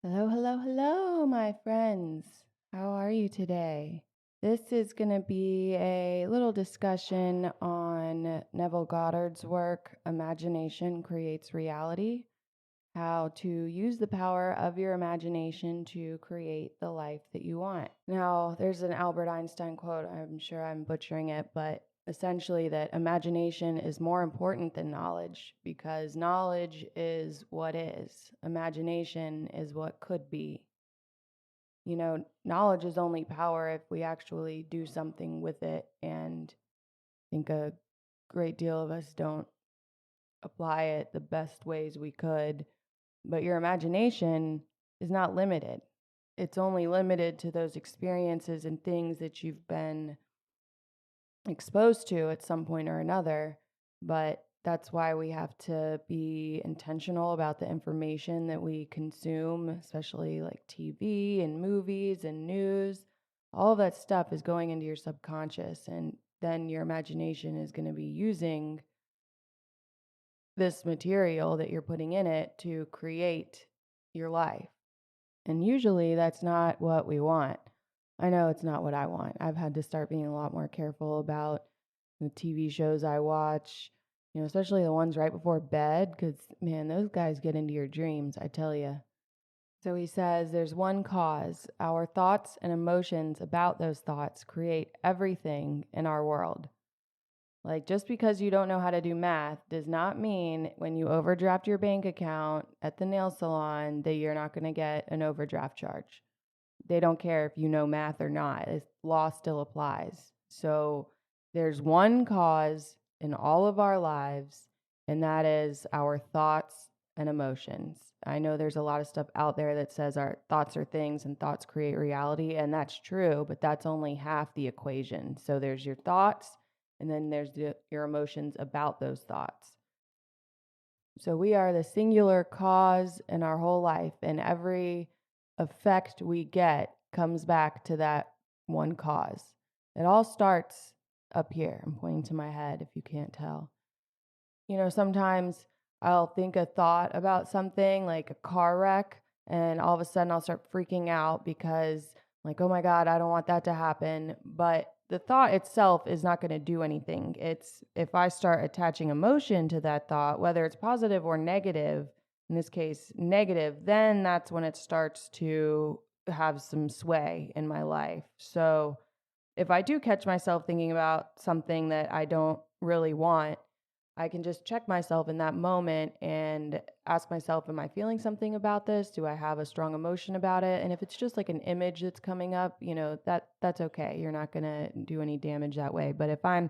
Hello, hello, hello, my friends. How are you today? This is going to be a little discussion on Neville Goddard's work, Imagination Creates Reality, how to use the power of your imagination to create the life that you want. Now, there's an Albert Einstein quote, I'm sure I'm butchering it, but essentially that imagination is more important than knowledge because knowledge is what is, imagination is what could be. Knowledge is only power if we actually do something with it, and I think a great deal of us don't apply it the best ways we could. But your imagination is not limited. It's only limited to those experiences and things that you've been exposed to at some point or another. But that's why we have to be intentional about the information that we consume, especially like TV and movies and news. All of that stuff is going into your subconscious, and then your imagination is going to be using this material that you're putting in it to create your life. And usually that's not what we want. I know it's not what I want. I've had to start being a lot more careful about the TV shows I watch, especially the ones right before bed, because, man, those guys get into your dreams, I tell you. So he says there's one cause. Our thoughts and emotions about those thoughts create everything in our world. Like, just because you don't know how to do math does not mean when you overdraft your bank account at the nail salon that you're not going to get an overdraft charge. They don't care if you know math or not. This law still applies. So there's one cause in all of our lives, and that is our thoughts and emotions. I know there's a lot of stuff out there that says our thoughts are things and thoughts create reality, and that's true, but that's only half the equation. So there's your thoughts, and then there's your emotions about those thoughts. So we are the singular cause in our whole life, and every effect we get comes back to that one cause. It all starts up here. I'm pointing to my head if you can't tell. Sometimes I'll think a thought about something like a car wreck, and all of a sudden I'll start freaking out because, like, oh my God, I don't want that to happen. But the thought itself is not going to do anything. It's if I start attaching emotion to that thought, whether it's positive or negative, in this case, negative, then that's when it starts to have some sway in my life. So if I do catch myself thinking about something that I don't really want, I can just check myself in that moment and ask myself, am I feeling something about this? Do I have a strong emotion about it? And if it's just like an image that's coming up, that's okay. You're not going to do any damage that way. But if I'm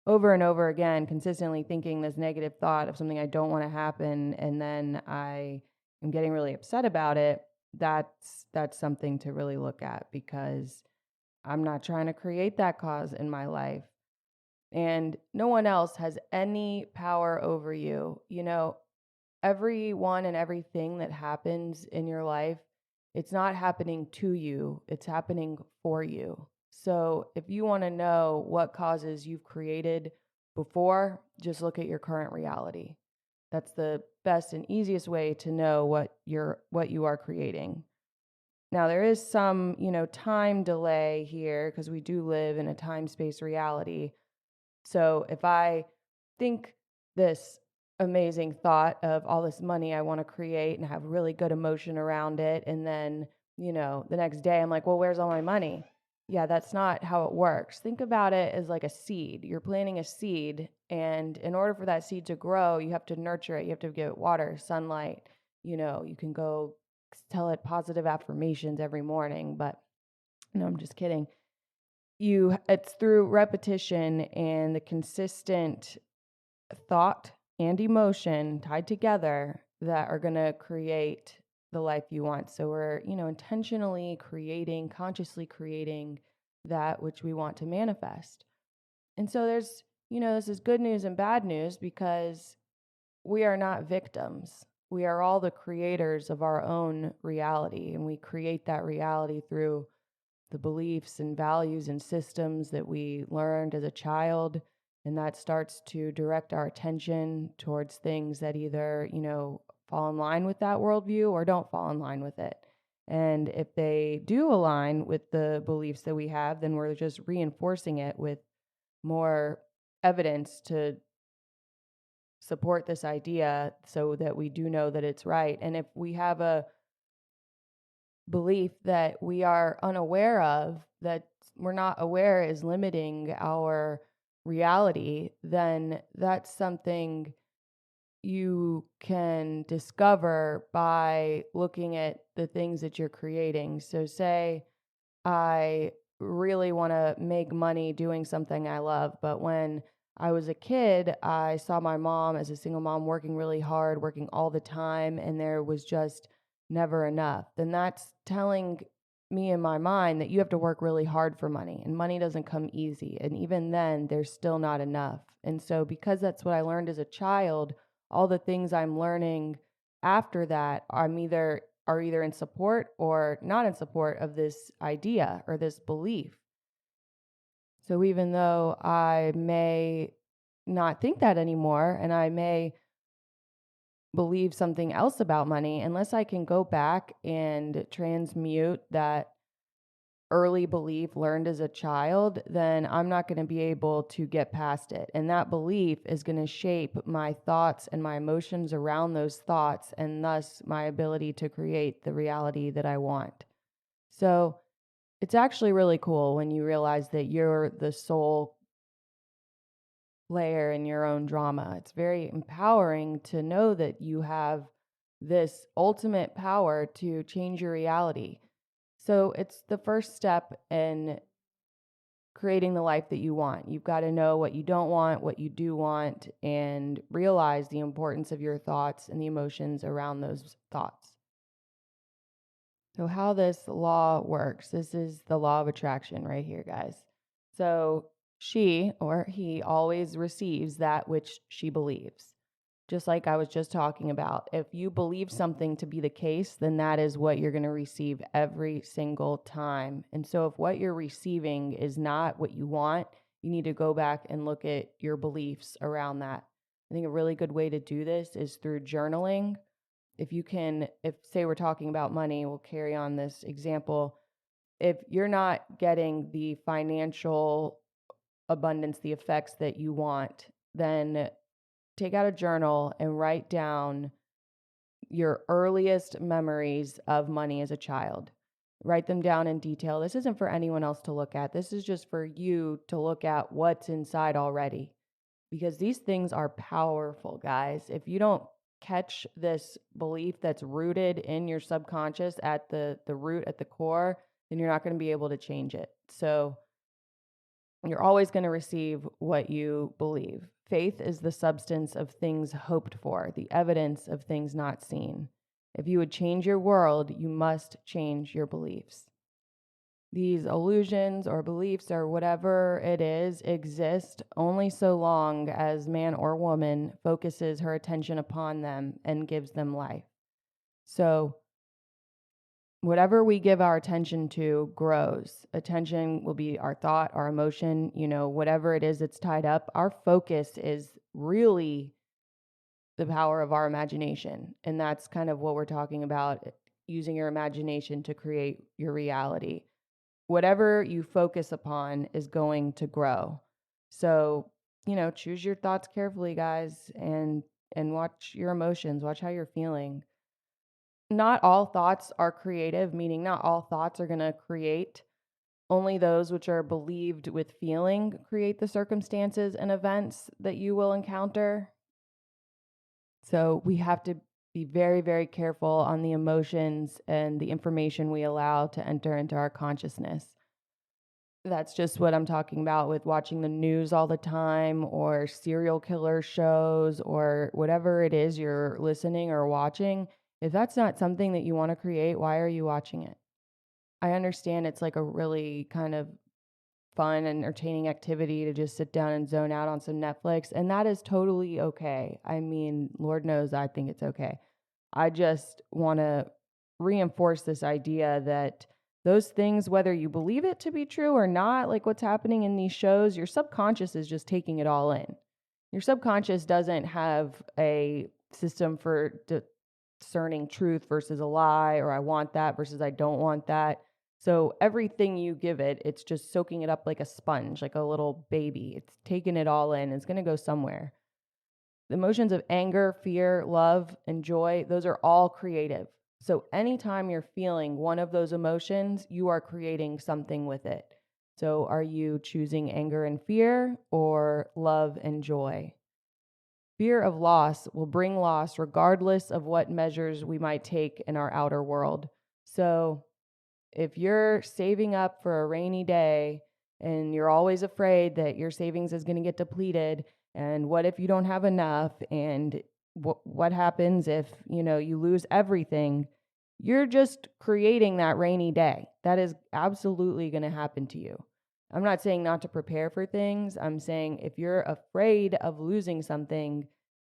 over and over again consistently thinking this negative thought of something I don't want to happen, and then I am getting really upset about it, that's something to really look at, because I'm not trying to create that cause in my life. And no one else has any power over you. Everyone and everything that happens in your life, it's not happening to you, it's happening for you. So if you want to know what causes you've created before, just look at your current reality. That's the best and easiest way to know what you are creating. Now, there is some, time delay here because we do live in a time-space reality. So if I think this amazing thought of all this money I want to create and have really good emotion around it, and then, the next day I'm like, well, where's all my money? Yeah, that's not how it works. Think about it as like a seed. You're planting a seed, and in order for that seed to grow, you have to nurture it. You have to give it water, sunlight. You can go tell it positive affirmations every morning, but no, I'm just kidding. It's through repetition and the consistent thought and emotion tied together that are going to create the life you want. So we're, intentionally creating, consciously creating that which we want to manifest. And so this is good news and bad news, because we are not victims. We are all the creators of our own reality, and we create that reality through the beliefs and values and systems that we learned as a child. And that starts to direct our attention towards things that either, fall in line with that worldview or don't fall in line with it. And if they do align with the beliefs that we have, then we're just reinforcing it with more evidence to support this idea so that we do know that it's right. And if we have a belief that we are unaware of, that we're not aware is limiting our reality, then that's something you can discover by looking at the things that you're creating. So, say I really want to make money doing something I love. But when I was a kid, I saw my mom as a single mom working really hard, working all the time, and there was just never enough. Then that's telling me in my mind that you have to work really hard for money, and money doesn't come easy. And even then, there's still not enough. And so, because that's what I learned as a child, all the things I'm learning after that, are either in support or not in support of this idea or this belief. So even though I may not think that anymore and I may believe something else about money, unless I can go back and transmute that early belief learned as a child, then I'm not going to be able to get past it. And that belief is going to shape my thoughts and my emotions around those thoughts, and thus my ability to create the reality that I want. So it's actually really cool when you realize that you're the sole player in your own drama. It's very empowering to know that you have this ultimate power to change your reality. So it's the first step in creating the life that you want. You've got to know what you don't want, what you do want, and realize the importance of your thoughts and the emotions around those thoughts. So, how this law works, this is the law of attraction right here, guys. So, she or he always receives that which she believes. Just like I was just talking about, if you believe something to be the case, then that is what you're going to receive every single time. And so, if what you're receiving is not what you want, you need to go back and look at your beliefs around that. I think a really good way to do this is through journaling. If say we're talking about money, we'll carry on this example. If you're not getting the financial abundance, the effects that you want, then take out a journal and write down your earliest memories of money as a child. Write them down in detail. This isn't for anyone else to look at. This is just for you to look at what's inside already. Because these things are powerful, guys. If you don't catch this belief that's rooted in your subconscious at the root, at the core, then you're not going to be able to change it. So you're always going to receive what you believe. Faith is the substance of things hoped for, the evidence of things not seen. If you would change your world, you must change your beliefs. These illusions or beliefs or whatever it is exist only so long as man or woman focuses her attention upon them and gives them life. So whatever we give our attention to grows. Attention will be our thought, our emotion, whatever it is that's tied up. Our focus is really the power of our imagination. And that's kind of what we're talking about, using your imagination to create your reality. Whatever you focus upon is going to grow. So, choose your thoughts carefully, guys, and watch your emotions, watch how you're feeling. Not all thoughts are creative, meaning not all thoughts are going to create. Only those which are believed with feeling create the circumstances and events that you will encounter. So we have to be very, very careful on the emotions and the information we allow to enter into our consciousness. That's just what I'm talking about with watching the news all the time or serial killer shows or whatever it is you're listening or watching. If that's not something that you want to create, why are you watching it? I understand it's like a really kind of fun and entertaining activity to just sit down and zone out on some Netflix, and that is totally okay. I mean, Lord knows I think it's okay. I just want to reinforce this idea that those things, whether you believe it to be true or not, like what's happening in these shows, your subconscious is just taking it all in. Your subconscious doesn't have a system for discerning truth versus a lie, or I want that versus I don't want that. So everything you give it, it's just soaking it up like a sponge, like a little baby. It's taking it all in. It's going to go somewhere. The emotions of anger, fear, love, and joy, those are all creative. So anytime you're feeling one of those emotions, you are creating something with it. So are you choosing anger and fear or love and joy? Fear of loss will bring loss regardless of what measures we might take in our outer world. So if you're saving up for a rainy day and you're always afraid that your savings is going to get depleted, and what if you don't have enough, and what happens if, you lose everything, you're just creating that rainy day. That is absolutely going to happen to you. I'm not saying not to prepare for things. I'm saying if you're afraid of losing something,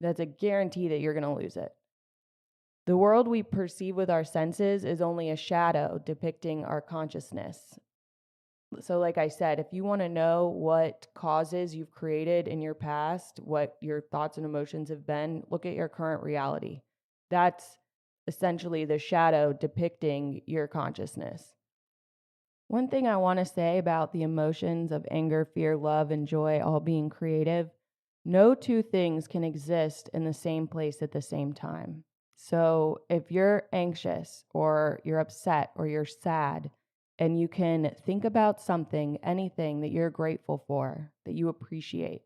that's a guarantee that you're going to lose it. The world we perceive with our senses is only a shadow depicting our consciousness. So like I said, if you want to know what causes you've created in your past, what your thoughts and emotions have been, look at your current reality. That's essentially the shadow depicting your consciousness. One thing I want to say about the emotions of anger, fear, love, and joy all being creative, no two things can exist in the same place at the same time. So if you're anxious or you're upset or you're sad, and you can think about something, anything that you're grateful for, that you appreciate,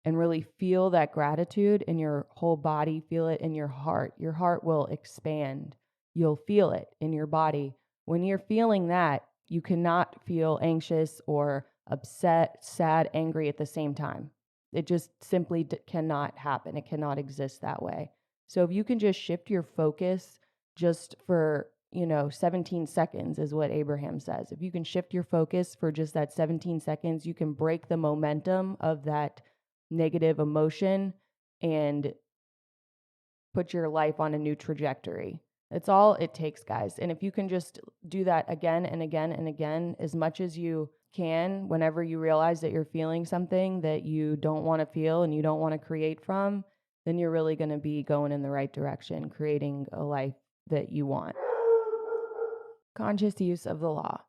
and really feel that gratitude in your whole body, feel it in your heart will expand. You'll feel it in your body. When you're feeling that, you cannot feel anxious or upset, sad, angry at the same time. It just simply cannot happen. It cannot exist that way. So if you can just shift your focus just for, 17 seconds is what Abraham says. If you can shift your focus for just that 17 seconds, you can break the momentum of that negative emotion and put your life on a new trajectory. It's all it takes, guys. And if you can just do that again and again and again, as much as you can, whenever you realize that you're feeling something that you don't want to feel and you don't want to create from, then you're really going to be going in the right direction, creating a life that you want. Conscious use of the law.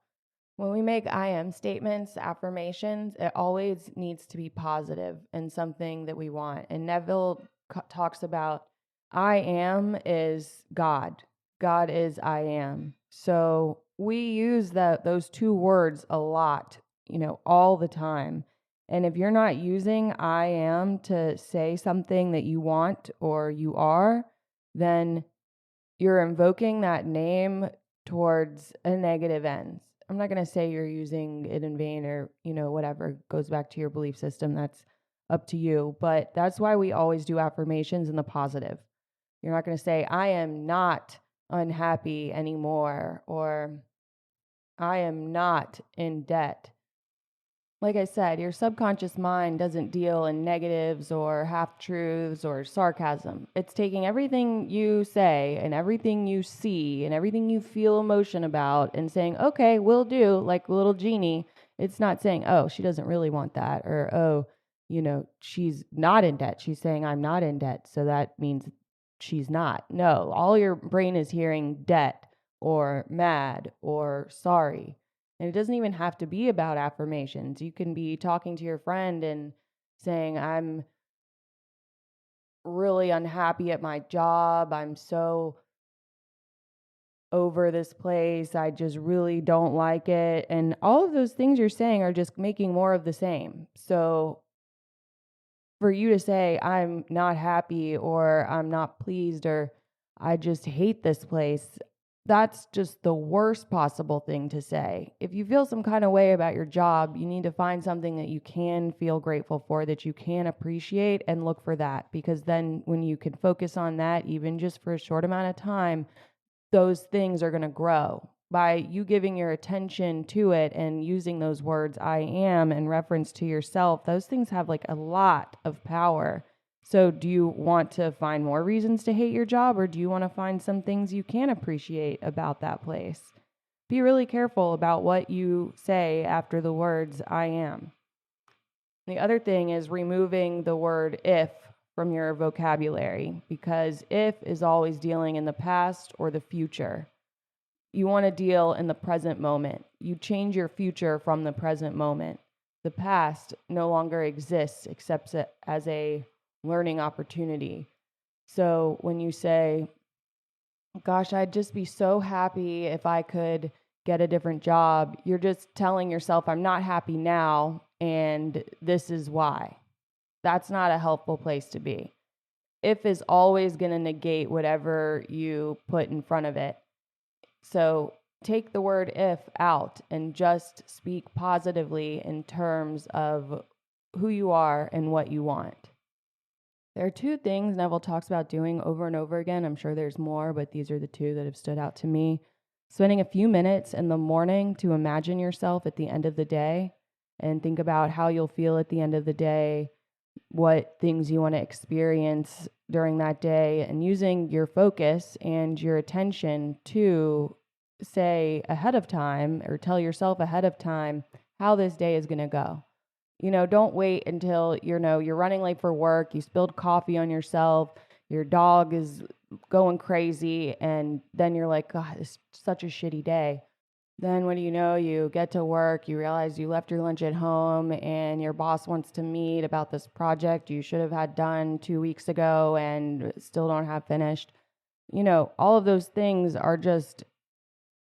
When we make I am statements, affirmations, it always needs to be positive and something that we want. And Neville talks about I am is God. God is I am. So we use those two words a lot, all the time. And if you're not using I am to say something that you want or you are, then you're invoking that name towards a negative end. I'm not going to say you're using it in vain or, whatever goes back to your belief system. That's up to you. But that's why we always do affirmations in the positive. You're not going to say, I am not unhappy anymore, or I am not in debt. Like I said, your subconscious mind doesn't deal in negatives or half-truths or sarcasm. It's taking everything you say and everything you see and everything you feel emotion about and saying, okay, will do, like a little genie. It's not saying, oh, she doesn't really want that, or, oh, she's not in debt. She's saying, I'm not in debt, so that means she's not. No, all your brain is hearing debt or mad or sorry. And it doesn't even have to be about affirmations. You can be talking to your friend and saying, I'm really unhappy at my job. I'm so over this place. I just really don't like it. And all of those things you're saying are just making more of the same. So for you to say, I'm not happy or I'm not pleased or I just hate this place, that's just the worst possible thing to say. If you feel some kind of way about your job, you need to find something that you can feel grateful for, that you can appreciate, and look for that. Because then when you can focus on that, even just for a short amount of time, those things are going to grow. By you giving your attention to it and using those words, I am, in reference to yourself, those things have like a lot of power. So do you want to find more reasons to hate your job, or do you want to find some things you can appreciate about that place? Be really careful about what you say after the words, I am. The other thing is removing the word if from your vocabulary, because if is always dealing in the past or the future. You want to deal in the present moment. You change your future from the present moment. The past no longer exists except as a learning opportunity. So when you say, gosh, I'd just be so happy if I could get a different job, you're just telling yourself, I'm not happy now, and this is why. That's not a helpful place to be. If is always going to negate whatever you put in front of it. So take the word if out and just speak positively in terms of who you are and what you want. There are two things Neville talks about doing over and over again. I'm sure there's more, but these are the two that have stood out to me. Spending a few minutes in the morning to imagine yourself at the end of the day and think about how you'll feel at the end of the day, what things you want to experience during that day, and using your focus and your attention to say ahead of time or tell yourself ahead of time how this day is going to go. Don't wait until, you're running late for work, you spilled coffee on yourself, your dog is going crazy, and then you're like, God, it's such a shitty day. Then what do you know? You get to work, you realize you left your lunch at home, and your boss wants to meet about this project you should have had done 2 weeks ago and still don't have finished. All of those things are just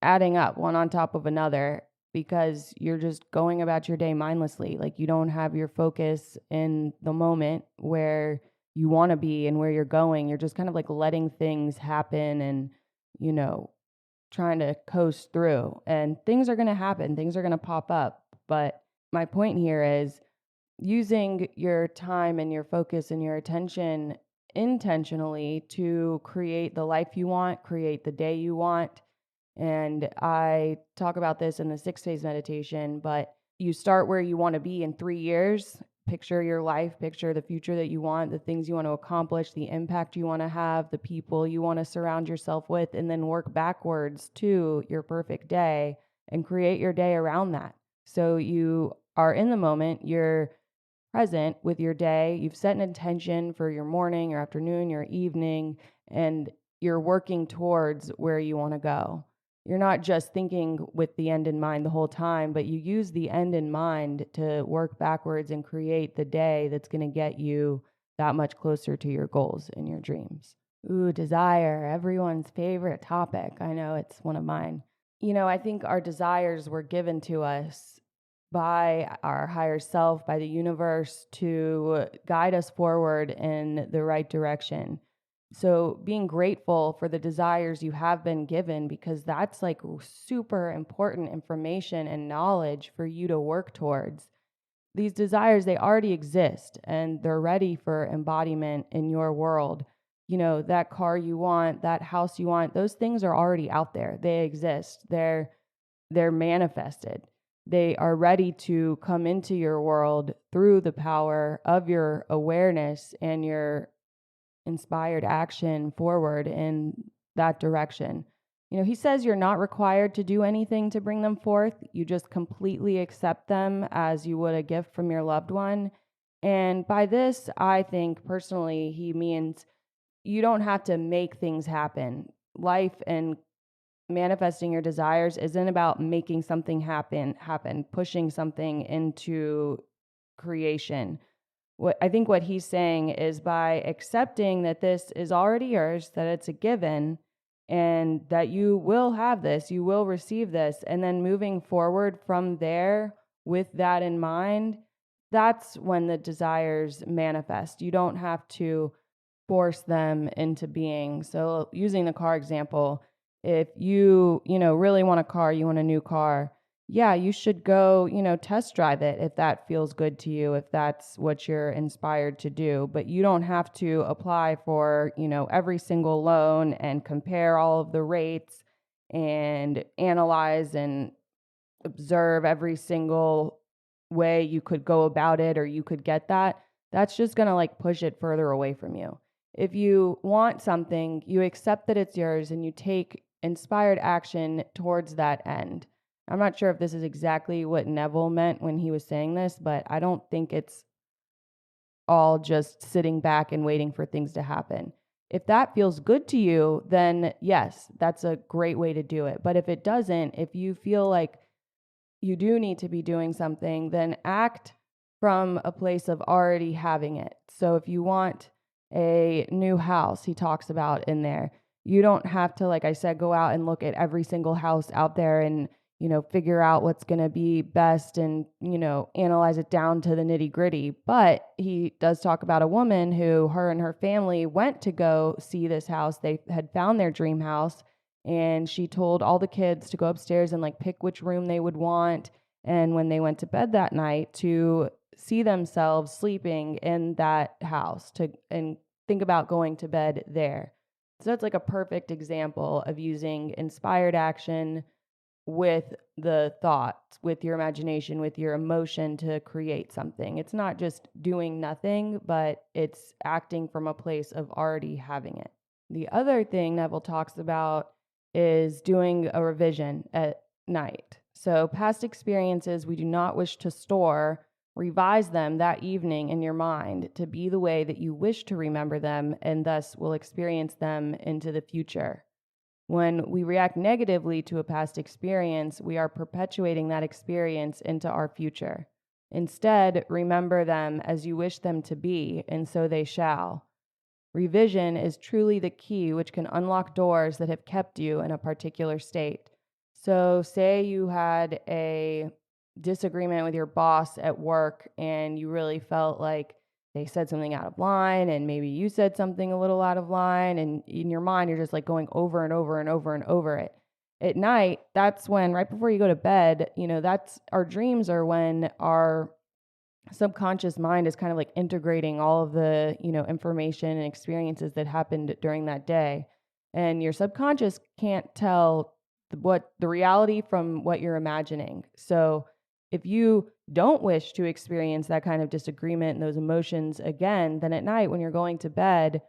adding up one on top of another because you're just going about your day mindlessly. Like, you don't have your focus in the moment where you want to be and where you're going. You're just kind of like letting things happen and, trying to coast through, and things are going to happen. Things are going to pop up. But my point here is using your time and your focus and your attention intentionally to create the life you want, create the day you want. And I talk about this in the 6-phase meditation, but you start where you want to be in 3 years. Picture your life, picture the future that you want, the things you want to accomplish, the impact you want to have, the people you want to surround yourself with, and then work backwards to your perfect day and create your day around that. So you are in the moment, you're present with your day, you've set an intention for your morning, your afternoon, your evening, and you're working towards where you want to go. You're not just thinking with the end in mind the whole time, but you use the end in mind to work backwards and create the day that's going to get you that much closer to your goals and your dreams. Ooh, desire, everyone's favorite topic. I know it's one of mine. I think our desires were given to us by our higher self, by the universe, to guide us forward in the right direction. So being grateful for the desires you have been given, because that's like super important information and knowledge for you to work towards. These desires, they already exist and they're ready for embodiment in your world. That car you want, that house you want, those things are already out there. They exist. They're manifested. They are ready to come into your world through the power of your awareness and your inspired action forward in that direction. He says you're not required to do anything to bring them forth. You just completely accept them as you would a gift from your loved one. And by this, I think personally, he means you don't have to make things happen. Life and manifesting your desires isn't about making something happen, pushing something into creation. What he's saying is, by accepting that this is already yours, that it's a given, and that you will have this, you will receive this, and then moving forward from there with that in mind, that's when the desires manifest. You don't have to force them into being. So using the car example, if you really want a car, you want a new car, yeah, you should go, test drive it if that feels good to you, if that's what you're inspired to do. But you don't have to apply for, every single loan and compare all of the rates and analyze and observe every single way you could go about it or you could get that. That's just going to like push it further away from you. If you want something, you accept that it's yours and you take inspired action towards that end. I'm not sure if this is exactly what Neville meant when he was saying this, but I don't think it's all just sitting back and waiting for things to happen. If that feels good to you, then yes, that's a great way to do it. But if it doesn't, if you feel like you do need to be doing something, then act from a place of already having it. So if you want a new house, he talks about in there, you don't have to, like I said, go out and look at every single house out there and, figure out what's going to be best and, analyze it down to the nitty gritty. But he does talk about a woman who, her and her family went to go see this house. They had found their dream house, and she told all the kids to go upstairs and like pick which room they would want. And when they went to bed that night, to see themselves sleeping in that house and think about going to bed there. So that's like a perfect example of using inspired action with the thoughts, with your imagination, with your emotion to create something. It's not just doing nothing, but it's acting from a place of already having it. The other thing Neville talks about is doing a revision at night. So past experiences we do not wish to store, revise them that evening in your mind to be the way that you wish to remember them, and thus will experience them into the future. When we react negatively to a past experience, we are perpetuating that experience into our future. Instead, remember them as you wish them to be, and so they shall. Revision is truly the key which can unlock doors that have kept you in a particular state. So, say you had a disagreement with your boss at work and you really felt like they said something out of line, and maybe you said something a little out of line, and in your mind you're just like going over and over and over and over it. At night, that's when, right before you go to bed, that's our dreams, are when our subconscious mind is kind of like integrating all of the information and experiences that happened during that day, and your subconscious can't tell what the reality from what you're imagining. So if you don't wish to experience that kind of disagreement and those emotions again, then at night when you're going to bed,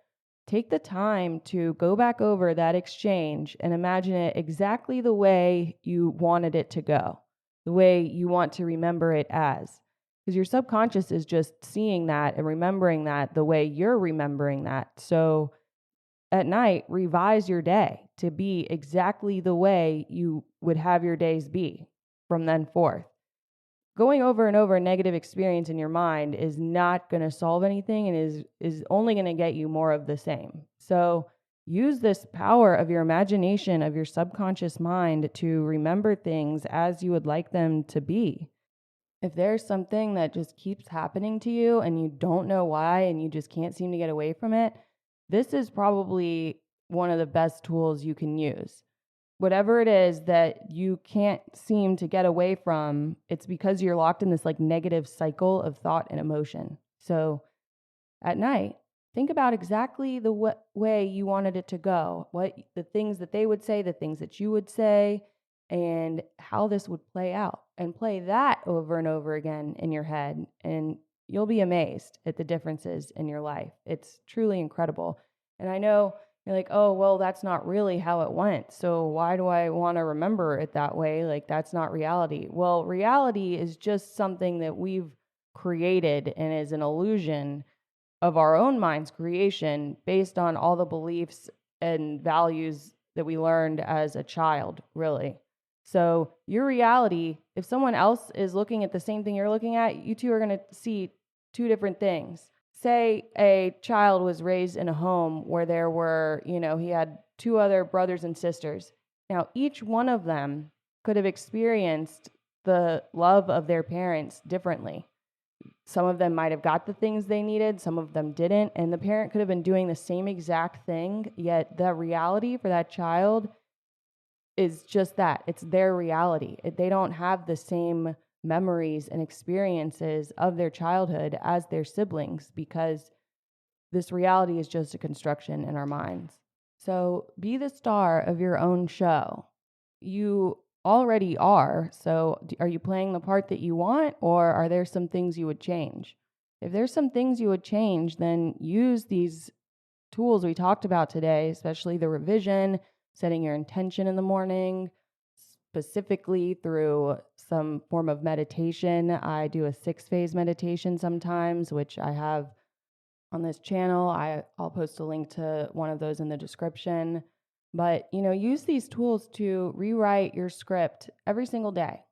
take the time to go back over that exchange and imagine it exactly the way you wanted it to go, the way you want to remember it as. Because your subconscious is just seeing that and remembering that the way you're remembering that. So at night, revise your day to be exactly the way you would have your days be from then forth. Going over and over a negative experience in your mind is not going to solve anything, and is only going to get you more of the same. So use this power of your imagination, of your subconscious mind, to remember things as you would like them to be. If there's something that just keeps happening to you and you don't know why and you just can't seem to get away from it, this is probably one of the best tools you can use. Whatever it is that you can't seem to get away from, it's because you're locked in this like negative cycle of thought and emotion. So at night, think about exactly the way you wanted it to go, what the things that they would say, the things that you would say, and how this would play out, and play that over and over again in your head. And you'll be amazed at the differences in your life. It's truly incredible. And I know you're like, oh, well, that's not really how it went. So why do I want to remember it that way? Like, that's not reality. Well, reality is just something that we've created and is an illusion of our own mind's creation based on all the beliefs and values that we learned as a child, really. So your reality, if someone else is looking at the same thing you're looking at, you two are going to see two different things. Say a child was raised in a home where there were, he had two other brothers and sisters. Now, each one of them could have experienced the love of their parents differently. Some of them might have got the things they needed, some of them didn't, and the parent could have been doing the same exact thing, yet the reality for that child is just that. It's their reality. They don't have the same memories and experiences of their childhood as their siblings, because this reality is just a construction in our minds. So be the star of your own show. You already are. So are you playing the part that you want, or are there some things you would change? If there's some things you would change, then use these tools we talked about today, especially the revision, setting your intention in the morning, specifically through some form of meditation. I do a 6-phase meditation sometimes, which I have on this channel. I'll post a link to one of those in the description. But, use these tools to rewrite your script every single day.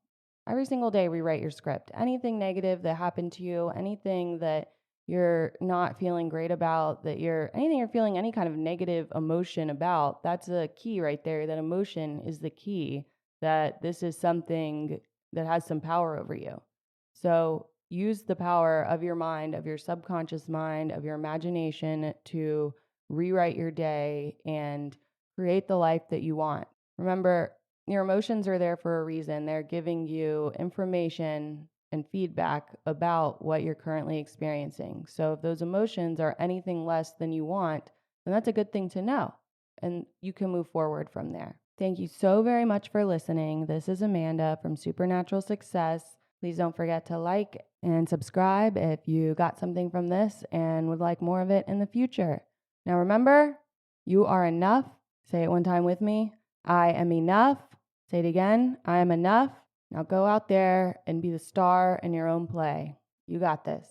Every single day, rewrite your script. Anything negative that happened to you, anything that you're not feeling great about, anything you're feeling any kind of negative emotion about, that's a key right there. That emotion is the key, that this is something that has some power over you. So use the power of your mind, of your subconscious mind, of your imagination to rewrite your day and create the life that you want. Remember, your emotions are there for a reason. They're giving you information and feedback about what you're currently experiencing. So if those emotions are anything less than you want, then that's a good thing to know. And you can move forward from there. Thank you so very much for listening. This is Amanda from Supernatural Success. Please don't forget to like and subscribe if you got something from this and would like more of it in the future. Now remember, you are enough. Say it one time with me. I am enough. Say it again. I am enough. Now go out there and be the star in your own play. You got this.